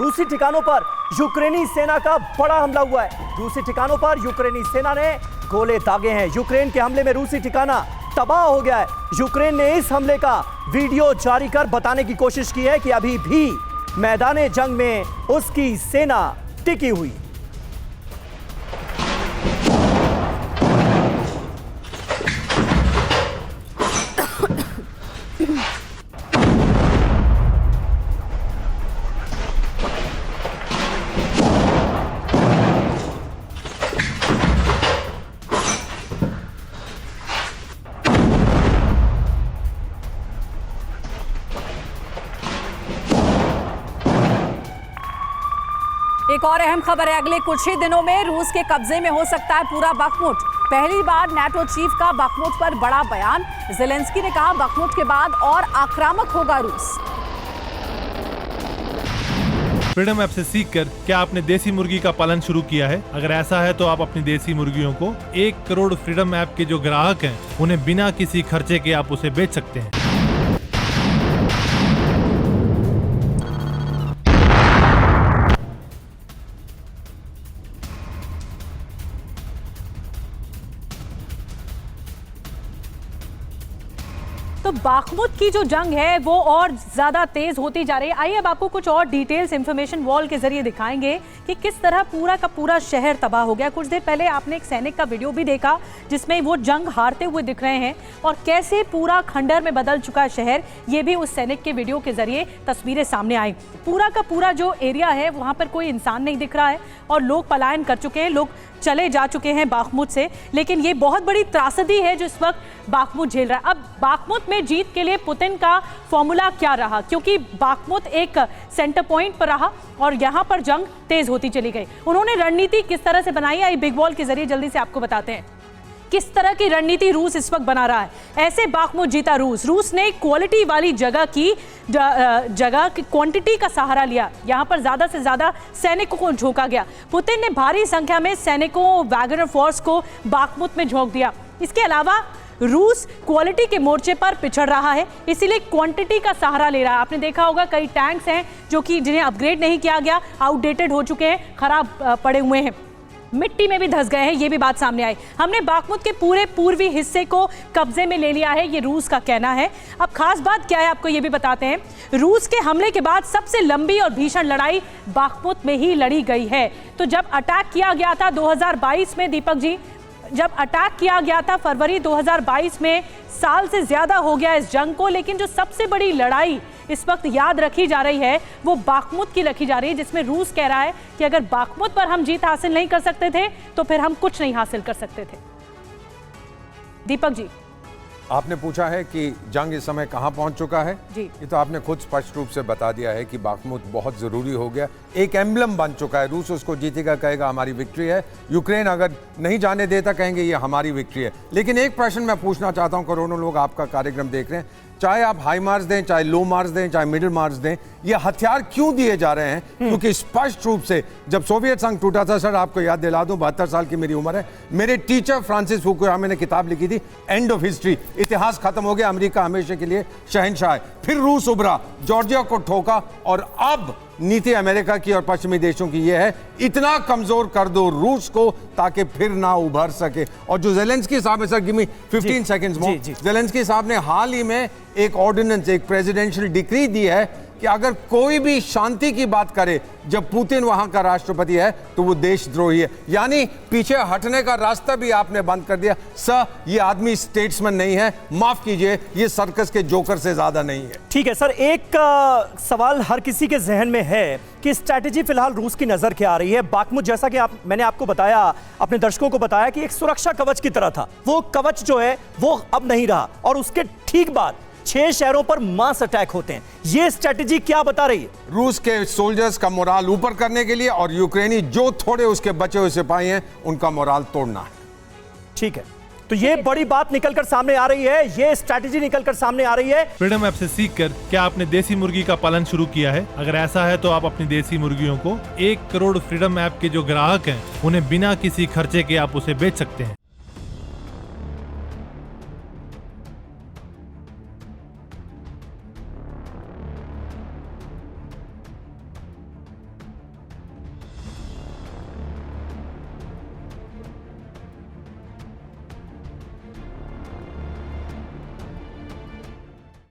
रूसी ठिकानों पर यूक्रेनी सेना का बड़ा हमला हुआ है। रूसी ठिकानों पर यूक्रेनी सेना ने गोले दागे हैं। यूक्रेन के हमले में रूसी ठिकाना तबाह हो गया है। यूक्रेन ने इस हमले का वीडियो जारी कर बताने की कोशिश की है कि अभी भी मैदाने जंग में उसकी सेना टिकी हुई। एक और अहम खबर है, अगले कुछ ही दिनों में रूस के कब्जे में हो सकता है पूरा बखमुट। पहली बार नाटो चीफ का बखमुट पर बड़ा बयान। ज़ेलेंस्की ने कहा बखमुट के बाद और आक्रामक होगा रूस। फ्रीडम ऐप से सीखकर क्या आपने देसी मुर्गी का पालन शुरू किया है? अगर ऐसा है तो आप अपनी देसी मुर्गियों को 1 करोड़ फ्रीडम ऐप के जो ग्राहक हैं उन्हें बिना किसी खर्चे के आप उसे बेच सकते हैं। तो बाखमुत की जो जंग है वो और ज्यादा तेज होती जा रही है। आइए अब आपको कुछ और डिटेल्स इंफॉर्मेशन वॉल के जरिए दिखाएंगे कि किस तरह पूरा का पूरा शहर तबाह हो गया। कुछ देर पहले आपने एक सैनिक का वीडियो भी देखा जिसमें वो जंग हारते हुए दिख रहे हैं और कैसे पूरा खंडर में बदल चुका है शहर। ये भी उस सैनिक के वीडियो के जरिए तस्वीरें सामने आई। पूरा का पूरा जो एरिया है वहाँ पर कोई इंसान नहीं दिख रहा है और लोग पलायन कर चुके हैं, लोग चले जा चुके हैं बाखमुत से। लेकिन ये बहुत बड़ी त्रासदी है जो इस वक्त बाखमुत झेल रहा है। अब बाखमुत में जीत के लिए पुतिन का फॉर्मूला क्या रहा, क्योंकि बाखमुत एक सेंटर पॉइंट पर रहा और यहाँ पर जंग तेज होती चली गई। उन्होंने रणनीति किस तरह से बनाई, आई बिग वॉल के जरिए जल्दी से आपको बताते हैं किस तरह की रणनीति रूस इस वक्त बना रहा है। ऐसे बाखमुत जीता रूस ने क्वालिटी वाली जगह की क्वांटिटी का सहारा लिया। यहाँ पर ज्यादा से ज्यादा सैनिकों को झोंका गया। पुतिन ने भारी संख्या में सैनिकों, वैगनर फोर्स को बाखमुत में झोंक दिया। इसके अलावा रूस क्वालिटी के मोर्चे पर पिछड़ रहा है, इसीलिए क्वांटिटी का सहारा ले रहा है। आपने देखा होगा कई टैंक्स हैं जो कि जिन्हें अपग्रेड नहीं किया गया, आउटडेटेड हो चुके हैं, खराब पड़े हुए हैं, मिट्टी में भी धंस गए हैं। ये भी बात सामने आई। हमने बाखमुत के पूरे पूर्वी हिस्से को कब्जे में ले लिया है, ये रूस का कहना है। अब खास बात क्या है आपको ये भी बताते हैं। रूस के हमले के बाद सबसे लंबी और भीषण लड़ाई बाखमुत में ही लड़ी गई है। तो जब अटैक किया गया था 2022 में, दीपक जी, जब अटैक किया गया था फरवरी 2022 में, साल से ज्यादा हो गया इस जंग को, लेकिन जो सबसे बड़ी लड़ाई इस वक्त याद रखी जा रही है वो बाखमुत की रखी जा रही है, जिसमें रूस कह रहा है कि अगर बाखमुत पर हम जीत हासिल नहीं कर सकते थे तो फिर हम कुछ नहीं हासिल कर सकते थे। दीपक जी, आपने पूछा है कि जंग इस समय कहां पहुंच चुका है जी। ये तो आपने खुद स्पष्ट रूप से बता दिया है कि बाखमुत बहुत जरूरी हो गया, एक एम्बलम बन चुका है। रूस उसको जीतेगा, कहेगा हमारी विक्ट्री है। यूक्रेन अगर नहीं जाने देता कहेंगे ये हमारी विक्ट्री है। लेकिन एक प्रश्न मैं पूछना चाहता हूं, करोड़ों लोग आपका कार्यक्रम देख रहे हैं, चाहे आप हाई मार्क्स दें, चाहे लो मार्क्स दें, चाहे मिडिल मार्क्स दें, ये हथियार क्यों दिए जा रहे हैं? क्योंकि स्पष्ट रूप से जब सोवियत संघ टूटा था, सर आपको याद दिला दूं, 72 साल की मेरी उम्र है, मेरे टीचर फ्रांसिस फुकुयामा ने किताब लिखी थी एंड ऑफ हिस्ट्री, इतिहास खत्म हो गया, अमेरिका हमेशा के लिए शहंशाह है। फिर रूस उभरा, जॉर्जिया को ठोका और अब नीति अमेरिका की और पश्चिमी देशों की यह है इतना कमजोर कर दो रूस को ताकि फिर ना उभर सके। और जो ज़ेलेंस्की साहब है, सर गिव मी 15 सेकंड्स मोर, ज़ेलेंस्की साहब ने हाल ही में एक ऑर्डिनेंस, एक प्रेसिडेंशियल डिक्री दी है कि अगर कोई भी शांति की बात करे जब पुतिन वहां का राष्ट्रपति है तो वो देशद्रोही है। यानी पीछे हटने का रास्ता भी आपने बंद कर दिया। सर ये आदमी स्टेट्समैन नहीं है, माफ कीजिए, ये सर्कस के जोकर से ज्यादा नहीं है। ठीक है सर, एक सवाल हर किसी के जहन में है कि स्ट्रैटेजी फिलहाल रूस की नजर क्या आ रही है। बाखमुत जैसा कि मैंने आपको बताया, अपने दर्शकों को बताया कि एक सुरक्षा कवच की तरह था, वो कवच जो है वो अब नहीं रहा और उसके ठीक बाद 6 शहरों पर मास अटैक होते हैं। ये स्ट्रेटजी क्या बता रही है? रूस के सोल्जर्स का मोराल ऊपर करने के लिए और यूक्रेनी जो थोड़े उसके बचे हुए सिपाही हैं उनका मोराल तोड़ना है। ठीक है, तो ये बड़ी बात निकलकर सामने आ रही है, ये स्ट्रेटजी निकलकर सामने आ रही है। फ्रीडम ऐप से सीखकर क्या आपने देसी मुर्गी का पालन शुरू किया है? अगर ऐसा है तो आप अपनी देसी मुर्गियों को 1 करोड़ फ्रीडम ऐप के जो ग्राहक हैं उन्हें बिना किसी खर्चे के आप उसे बेच सकते हैं।